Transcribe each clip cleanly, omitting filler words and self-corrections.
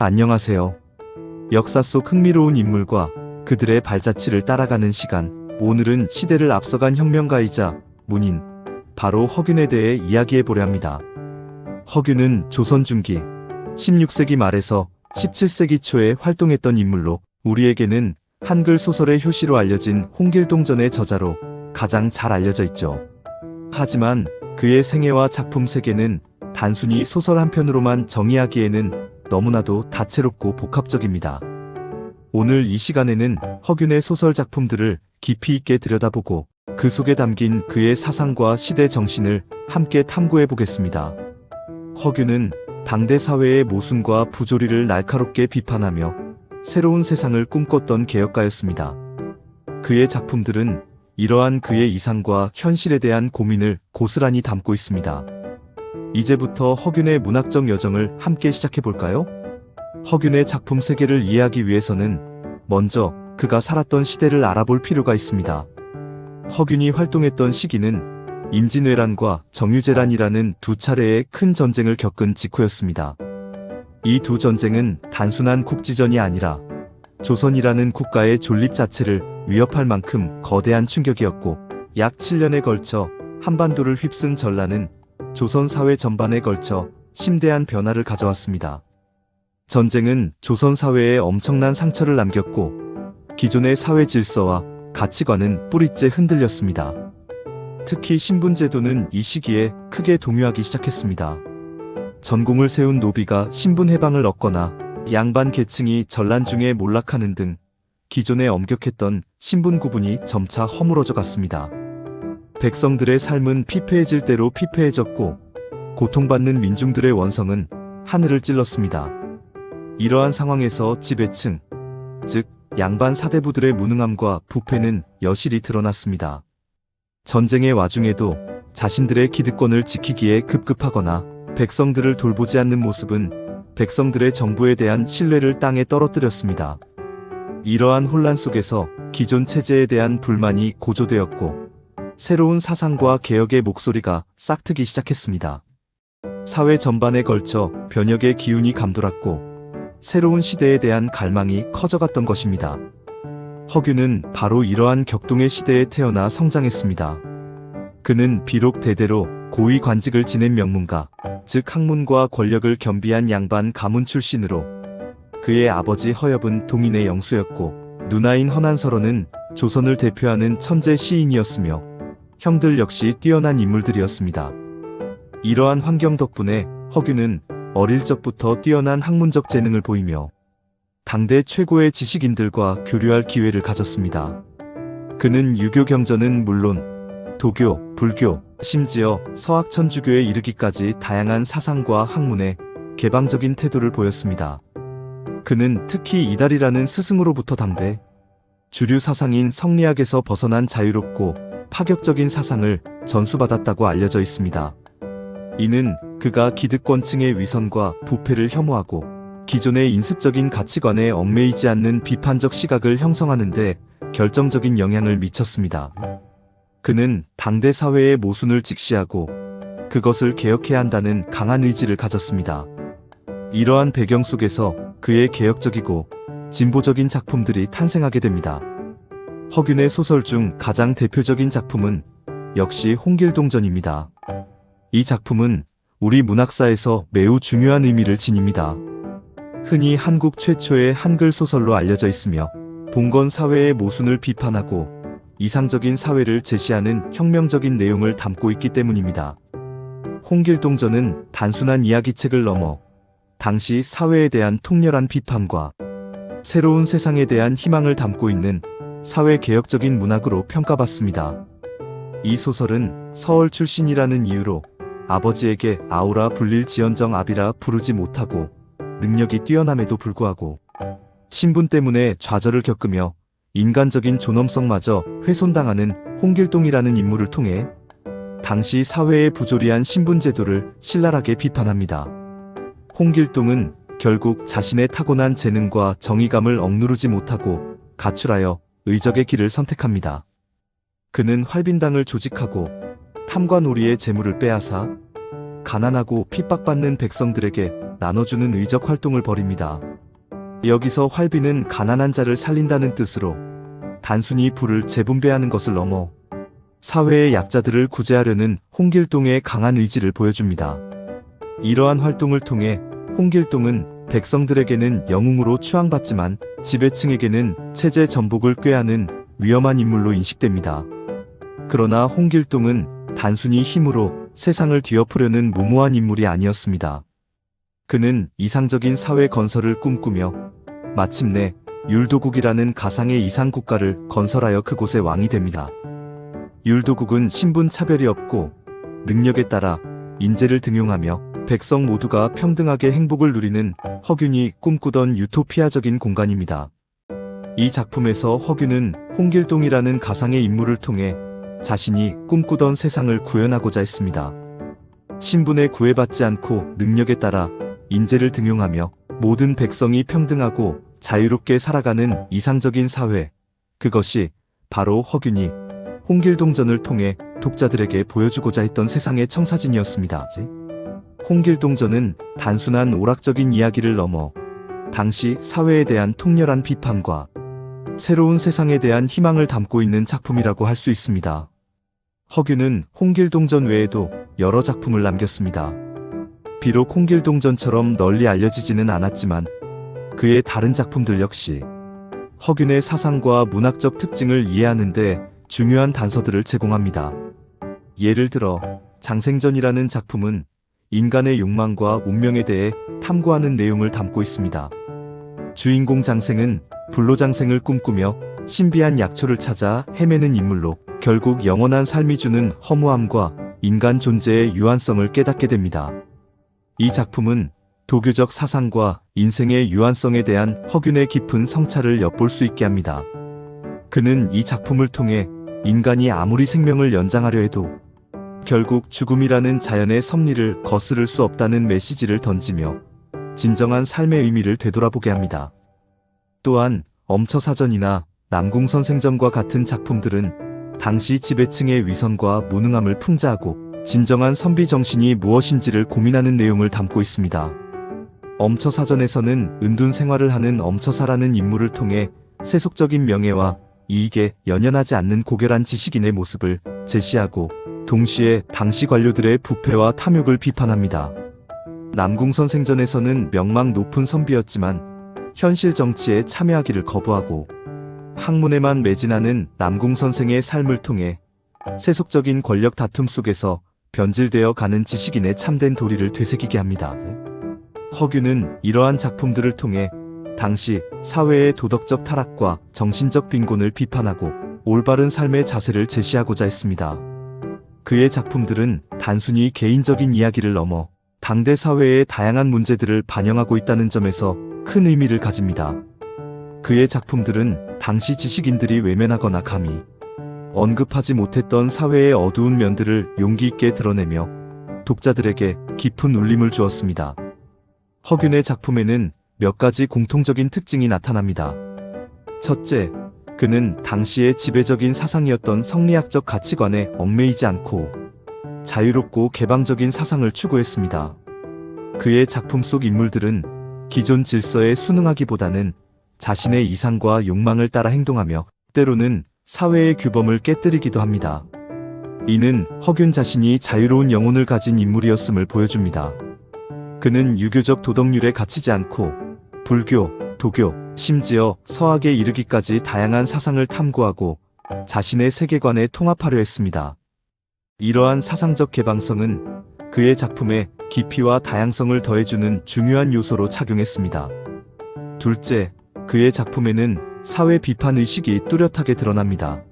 안녕하세요. 역사 속 흥미로운 인물과 그들의 발자취를 따라가는 시간. 오늘은 시대를 앞서간 혁명가이자 문인, 바로 허균에 대해 이야기해보려 합니다. 허균은 조선 중기 16세기 말에서 17세기 초에 활동했던 인물로 우리에게는 한글 소설의 효시로 알려진 홍길동전의 저자로 가장 잘 알려져 있죠. 하지만 그의 생애와 작품 세계는 단순히 소설 한 편으로만 정의하기에는 너무나도 다채롭고 복합적입니다. 오늘 이 시간에는 허균의 소설 작품들을 깊이 있게 들여다보고 그 속에 담긴 그의 사상과 시대 정신을 함께 탐구해 보겠습니다. 허균은 당대 사회의 모순과 부조리를 날카롭게 비판하며 새로운 세상을 꿈꿨던 개혁가였습니다. 그의 작품들은 이러한 그의 이상과 현실에 대한 고민을 고스란히 담고 있습니다. 이제부터 허균의 문학적 여정을 함께 시작해볼까요? 허균의 작품 세계를 이해하기 위해서는 먼저 그가 살았던 시대를 알아볼 필요가 있습니다. 허균이 활동했던 시기는 임진왜란과 정유재란이라는 두 차례의 큰 전쟁을 겪은 직후였습니다. 이 두 전쟁은 단순한 국지전이 아니라 조선이라는 국가의 존립 자체를 위협할 만큼 거대한 충격이었고, 약 7년에 걸쳐 한반도를 휩쓴 전란은 조선 사회 전반에 걸쳐 심대한 변화를 가져왔습니다. 전쟁은 조선 사회에 엄청난 상처를 남겼고, 기존의 사회 질서와 가치관은 뿌리째 흔들렸습니다. 특히 신분제도는 이 시기에 크게 동요하기 시작했습니다. 전공을 세운 노비가 신분 해방을 얻거나 양반 계층이 전란 중에 몰락하는 등 기존에 엄격했던 신분 구분이 점차 허물어져 갔습니다. 백성들의 삶은 피폐해질 대로 피폐해졌고, 고통받는 민중들의 원성은 하늘을 찔렀습니다. 이러한 상황에서 지배층, 즉 양반 사대부들의 무능함과 부패는 여실히 드러났습니다. 전쟁의 와중에도 자신들의 기득권을 지키기에 급급하거나 백성들을 돌보지 않는 모습은 백성들의 정부에 대한 신뢰를 땅에 떨어뜨렸습니다. 이러한 혼란 속에서 기존 체제에 대한 불만이 고조되었고, 새로운 사상과 개혁의 목소리가 싹트기 시작했습니다. 사회 전반에 걸쳐 변혁의 기운이 감돌았고, 새로운 시대에 대한 갈망이 커져갔던 것입니다. 허균은 바로 이러한 격동의 시대에 태어나 성장했습니다. 그는 비록 대대로 고위 관직을 지낸 명문가, 즉 학문과 권력을 겸비한 양반 가문 출신으로, 그의 아버지 허엽은 동인의 영수였고, 누나인 허난설원은 조선을 대표하는 천재 시인이었으며, 형들 역시 뛰어난 인물들이었습니다. 이러한 환경 덕분에 허균은 어릴 적부터 뛰어난 학문적 재능을 보이며 당대 최고의 지식인들과 교류할 기회를 가졌습니다. 그는 유교 경전은 물론 도교, 불교, 심지어 서학천주교에 이르기까지 다양한 사상과 학문에 개방적인 태도를 보였습니다. 그는 특히 이달이라는 스승으로부터 당대 주류 사상인 성리학에서 벗어난 자유롭고 파격적인 사상을 전수받았다고 알려져 있습니다. 이는 그가 기득권층의 위선과 부패를 혐오하고 기존의 인습적인 가치관에 얽매이지 않는 비판적 시각을 형성하는 데 결정적인 영향을 미쳤습니다. 그는 당대 사회의 모순을 직시하고 그것을 개혁해야 한다는 강한 의지를 가졌습니다. 이러한 배경 속에서 그의 개혁적이고 진보적인 작품들이 탄생하게 됩니다. 허균의 소설 중 가장 대표적인 작품은 역시 홍길동전입니다. 이 작품은 우리 문학사에서 매우 중요한 의미를 지닙니다. 흔히 한국 최초의 한글 소설로 알려져 있으며 봉건 사회의 모순을 비판하고 이상적인 사회를 제시하는 혁명적인 내용을 담고 있기 때문입니다. 홍길동전은 단순한 이야기책을 넘어 당시 사회에 대한 통렬한 비판과 새로운 세상에 대한 희망을 담고 있는 사회개혁적인 문학으로 평가받습니다. 이 소설은 서울 출신이라는 이유로 아버지에게 아우라 불릴지언정 아비라 부르지 못하고 능력이 뛰어남에도 불구하고 신분 때문에 좌절을 겪으며 인간적인 존엄성마저 훼손당하는 홍길동이라는 인물을 통해 당시 사회의 부조리한 신분제도를 신랄하게 비판합니다. 홍길동은 결국 자신의 타고난 재능과 정의감을 억누르지 못하고 가출하여 의적의 길을 선택합니다. 그는 활빈당을 조직하고 탐관오리의 재물을 빼앗아 가난하고 핍박받는 백성들에게 나눠주는 의적 활동을 벌입니다. 여기서 활비는 가난한 자를 살린다는 뜻으로 단순히 부를 재분배하는 것을 넘어 사회의 약자들을 구제하려는 홍길동의 강한 의지를 보여줍니다. 이러한 활동을 통해 홍길동은 백성들에게는 영웅으로 추앙받지만 지배층에게는 체제 전복을 꾀하는 위험한 인물로 인식됩니다. 그러나 홍길동은 단순히 힘으로 세상을 뒤엎으려는 무모한 인물이 아니었습니다. 그는 이상적인 사회 건설을 꿈꾸며 마침내 율도국이라는 가상의 이상국가를 건설하여 그곳의 왕이 됩니다. 율도국은 신분 차별이 없고 능력에 따라 인재를 등용하며 백성 모두가 평등하게 행복을 누리는 허균이 꿈꾸던 유토피아적인 공간입니다. 이 작품에서 허균은 홍길동이라는 가상의 인물을 통해 자신이 꿈꾸던 세상을 구현하고자 했습니다. 신분에 구애받지 않고 능력에 따라 인재를 등용하며 모든 백성이 평등하고 자유롭게 살아가는 이상적인 사회, 그것이 바로 허균이 홍길동전을 통해 독자들에게 보여주고자 했던 세상의 청사진이었습니다. 홍길동전은 단순한 오락적인 이야기를 넘어 당시 사회에 대한 통렬한 비판과 새로운 세상에 대한 희망을 담고 있는 작품이라고 할 수 있습니다. 허균은 홍길동전 외에도 여러 작품을 남겼습니다. 비록 홍길동전처럼 널리 알려지지는 않았지만 그의 다른 작품들 역시 허균의 사상과 문학적 특징을 이해하는 데 중요한 단서들을 제공합니다. 예를 들어 장생전이라는 작품은 인간의 욕망과 운명에 대해 탐구하는 내용을 담고 있습니다. 주인공 장생은 불로장생을 꿈꾸며 신비한 약초를 찾아 헤매는 인물로 결국 영원한 삶이 주는 허무함과 인간 존재의 유한성을 깨닫게 됩니다. 이 작품은 도교적 사상과 인생의 유한성에 대한 허균의 깊은 성찰을 엿볼 수 있게 합니다. 그는 이 작품을 통해 인간이 아무리 생명을 연장하려 해도 결국 죽음이라는 자연의 섭리를 거스를 수 없다는 메시지를 던지며 진정한 삶의 의미를 되돌아보게 합니다. 또한 엄처사전이나 남궁선생전과 같은 작품들은 당시 지배층의 위선과 무능함을 풍자하고 진정한 선비 정신이 무엇인지를 고민하는 내용을 담고 있습니다. 엄처사전에서는 은둔 생활을 하는 엄처사라는 인물을 통해 세속적인 명예와 이익에 연연하지 않는 고결한 지식인의 모습을 제시하고 동시에 당시 관료들의 부패와 탐욕을 비판합니다. 남궁선생전에서는 명망 높은 선비였지만 현실 정치에 참여하기를 거부하고 학문에만 매진하는 남궁선생의 삶을 통해 세속적인 권력 다툼 속에서 변질되어 가는 지식인의 참된 도리를 되새기게 합니다. 허균은 이러한 작품들을 통해 당시 사회의 도덕적 타락과 정신적 빈곤을 비판하고 올바른 삶의 자세를 제시하고자 했습니다. 그의 작품들은 단순히 개인적인 이야기를 넘어 당대 사회의 다양한 문제들을 반영하고 있다는 점에서 큰 의미를 가집니다. 그의 작품들은 당시 지식인들이 외면하거나 감히 언급하지 못했던 사회의 어두운 면들을 용기 있게 드러내며 독자들에게 깊은 울림을 주었습니다. 허균의 작품에는 몇 가지 공통적인 특징이 나타납니다. 첫째, 그는 당시의 지배적인 사상이었던 성리학적 가치관에 얽매이지 않고 자유롭고 개방적인 사상을 추구했습니다. 그의 작품 속 인물들은 기존 질서에 순응하기보다는 자신의 이상과 욕망을 따라 행동하며 때로는 사회의 규범을 깨뜨리기도 합니다. 이는 허균 자신이 자유로운 영혼을 가진 인물이었음을 보여줍니다. 그는 유교적 도덕률에 갇히지 않고 불교, 도교, 심지어 서학에 이르기까지 다양한 사상을 탐구하고 자신의 세계관에 통합하려 했습니다. 이러한 사상적 개방성은 그의 작품에 깊이와 다양성을 더해주는 중요한 요소로 작용했습니다. 둘째, 그의 작품에는 사회 비판 의식이 뚜렷하게 드러납니다.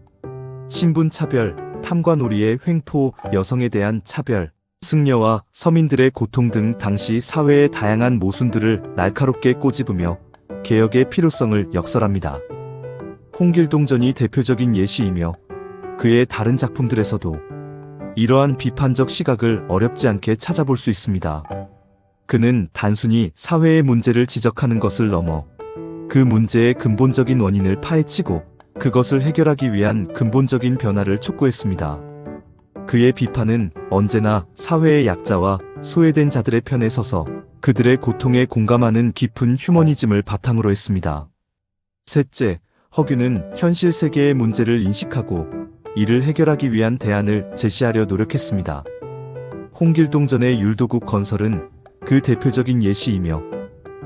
신분 차별, 탐관오리의 횡포, 여성에 대한 차별, 승려와 서민들의 고통 등 당시 사회의 다양한 모순들을 날카롭게 꼬집으며 개혁의 필요성을 역설합니다. 홍길동전이 대표적인 예시이며 그의 다른 작품들에서도 이러한 비판적 시각을 어렵지 않게 찾아볼 수 있습니다. 그는 단순히 사회의 문제를 지적하는 것을 넘어 그 문제의 근본적인 원인을 파헤치고 그것을 해결하기 위한 근본적인 변화를 촉구했습니다. 그의 비판은 언제나 사회의 약자와 소외된 자들의 편에 서서 그들의 고통에 공감하는 깊은 휴머니즘을 바탕으로 했습니다. 셋째, 허균은 현실 세계의 문제를 인식하고 이를 해결하기 위한 대안을 제시하려 노력했습니다. 홍길동전의 율도국 건설은 그 대표적인 예시이며,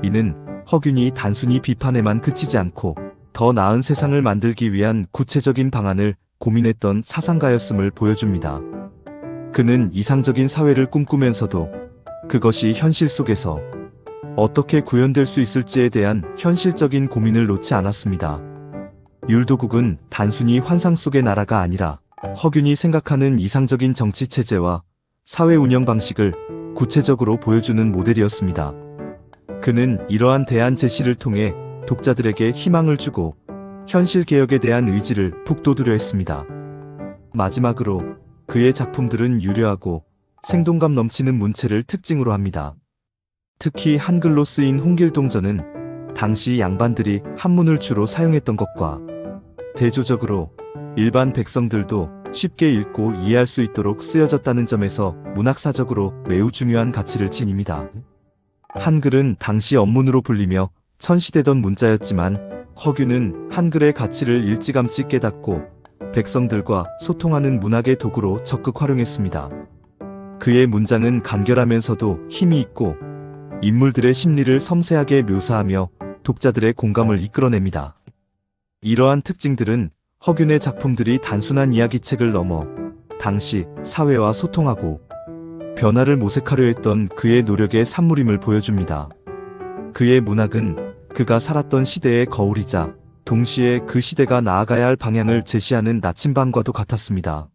이는 허균이 단순히 비판에만 그치지 않고 더 나은 세상을 만들기 위한 구체적인 방안을 고민했던 사상가였음을 보여줍니다. 그는 이상적인 사회를 꿈꾸면서도 그것이 현실 속에서 어떻게 구현될 수 있을지에 대한 현실적인 고민을 놓지 않았습니다. 율도국은 단순히 환상 속의 나라가 아니라 허균이 생각하는 이상적인 정치 체제와 사회 운영 방식을 구체적으로 보여주는 모델이었습니다. 그는 이러한 대안 제시를 통해 독자들에게 희망을 주고 현실 개혁에 대한 의지를 북돋우려 했습니다. 마지막으로 그의 작품들은 유려하고 생동감 넘치는 문체를 특징으로 합니다. 특히 한글로 쓰인 홍길동전은 당시 양반들이 한문을 주로 사용했던 것과 대조적으로 일반 백성들도 쉽게 읽고 이해할 수 있도록 쓰여졌다는 점에서 문학사적으로 매우 중요한 가치를 지닙니다. 한글은 당시 언문으로 불리며 천시되던 문자였지만 허균은 한글의 가치를 일찌감치 깨닫고 백성들과 소통하는 문학의 도구로 적극 활용했습니다. 그의 문장은 간결하면서도 힘이 있고 인물들의 심리를 섬세하게 묘사하며 독자들의 공감을 이끌어냅니다. 이러한 특징들은 허균의 작품들이 단순한 이야기책을 넘어 당시 사회와 소통하고 변화를 모색하려 했던 그의 노력의 산물임을 보여줍니다. 그의 문학은 그가 살았던 시대의 거울이자 동시에 그 시대가 나아가야 할 방향을 제시하는 나침반과도 같았습니다.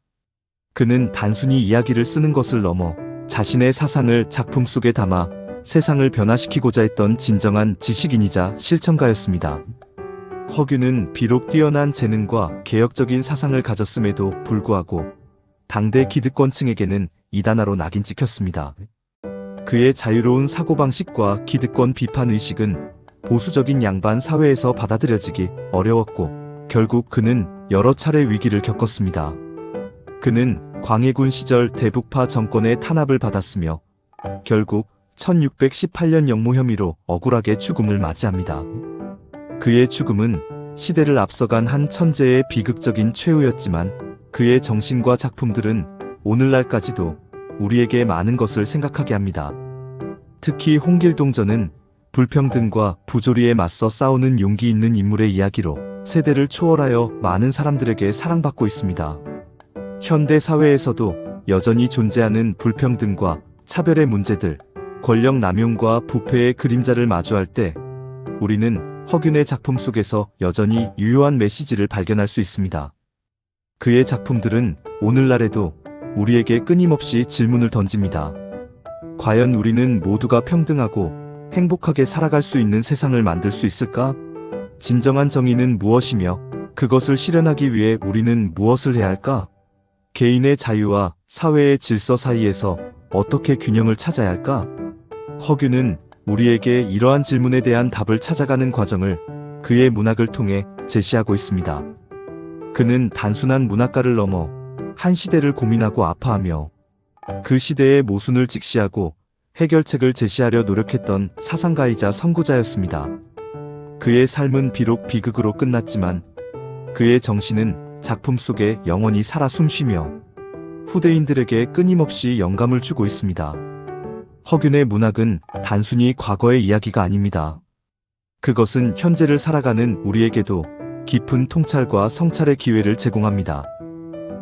그는 단순히 이야기를 쓰는 것을 넘어 자신의 사상을 작품 속에 담아 세상을 변화시키고자 했던 진정한 지식인이자 실천가였습니다. 허균은 비록 뛰어난 재능과 개혁적인 사상을 가졌음에도 불구하고 당대 기득권층에게는 이단아로 낙인 찍혔습니다. 그의 자유로운 사고방식과 기득권 비판의식은 보수적인 양반 사회에서 받아들여지기 어려웠고 결국 그는 여러 차례 위기를 겪었습니다. 그는 광해군 시절 대북파 정권의 탄압을 받았으며 결국 1618년 역모 혐의로 억울하게 죽음을 맞이합니다. 그의 죽음은 시대를 앞서간 한 천재의 비극적인 최후였지만 그의 정신과 작품들은 오늘날까지도 우리에게 많은 것을 생각하게 합니다. 특히 홍길동전은 불평등과 부조리에 맞서 싸우는 용기 있는 인물의 이야기로 세대를 초월하여 많은 사람들에게 사랑받고 있습니다. 현대 사회에서도 여전히 존재하는 불평등과 차별의 문제들, 권력 남용과 부패의 그림자를 마주할 때 우리는 허균의 작품 속에서 여전히 유효한 메시지를 발견할 수 있습니다. 그의 작품들은 오늘날에도 우리에게 끊임없이 질문을 던집니다. 과연 우리는 모두가 평등하고 행복하게 살아갈 수 있는 세상을 만들 수 있을까? 진정한 정의는 무엇이며 그것을 실현하기 위해 우리는 무엇을 해야 할까? 개인의 자유와 사회의 질서 사이에서 어떻게 균형을 찾아야 할까? 허균은 우리에게 이러한 질문에 대한 답을 찾아가는 과정을 그의 문학을 통해 제시하고 있습니다. 그는 단순한 문학가를 넘어 한 시대를 고민하고 아파하며 그 시대의 모순을 직시하고 해결책을 제시하려 노력했던 사상가이자 선구자였습니다. 그의 삶은 비록 비극으로 끝났지만 그의 정신은 작품 속에 영원히 살아 숨쉬며 후대인들에게 끊임없이 영감을 주고 있습니다. 허균의 문학은 단순히 과거의 이야기가 아닙니다. 그것은 현재를 살아가는 우리에게도 깊은 통찰과 성찰의 기회를 제공합니다.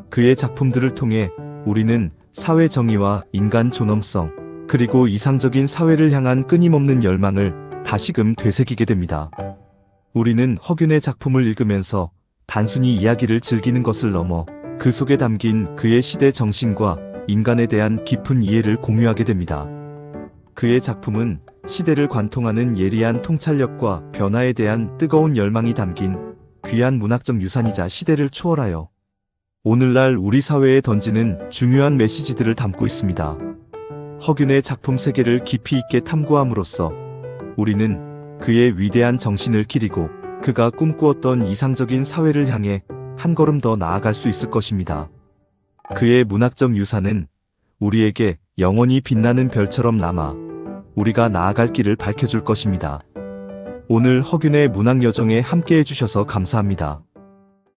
그의 작품들을 통해 우리는 사회 정의와 인간 존엄성, 그리고 이상적인 사회를 향한 끊임없는 열망을 다시금 되새기게 됩니다. 우리는 허균의 작품을 읽으면서 단순히 이야기를 즐기는 것을 넘어 그 속에 담긴 그의 시대 정신과 인간에 대한 깊은 이해를 공유하게 됩니다. 그의 작품은 시대를 관통하는 예리한 통찰력과 변화에 대한 뜨거운 열망이 담긴 귀한 문학적 유산이자 시대를 초월하여 오늘날 우리 사회에 던지는 중요한 메시지들을 담고 있습니다. 허균의 작품 세계를 깊이 있게 탐구함으로써 우리는 그의 위대한 정신을 기리고 그가 꿈꾸었던 이상적인 사회를 향해 한 걸음 더 나아갈 수 있을 것입니다. 그의 문학적 유산은 우리에게 영원히 빛나는 별처럼 남아 우리가 나아갈 길을 밝혀줄 것입니다. 오늘 허균의 문학 여정에 함께 해주셔서 감사합니다.